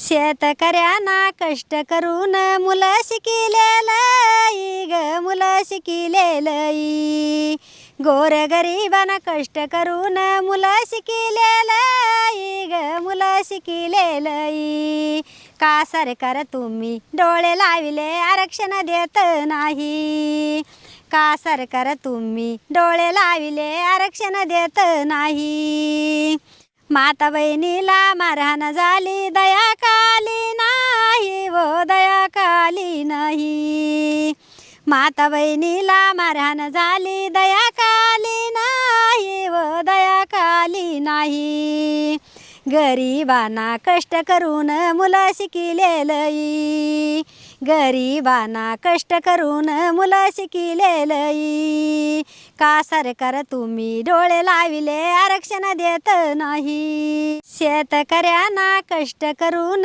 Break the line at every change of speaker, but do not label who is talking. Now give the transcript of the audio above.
शेतकऱ्यांना कष्ट करून मुलं शिकिलेलई ग मुलं शिकिलेलई गोरगरिबांना कष्ट करून मुलं शिकिलेलई ग मुलं शिकिलेलई का सरकार तुम्ही डोळे लाविले आरक्षण देत नाही का सरकार तुम्ही डोळे लाविले आरक्षण देत नाही माता बहिणीला मारहाण झाली दया काली नाही व दया काली नाही माता बहिणीला मारहाण झाली दया काली नाही व दया काली नाही गरिबांना कष्ट करून मुलं शिकिलेलई गरिबांना कष्ट करून मुलं शिकिलेलई का सरकार तुम्ही डोळे लाविले आरक्षण देत नाही शेतकऱ्यांना कष्ट करून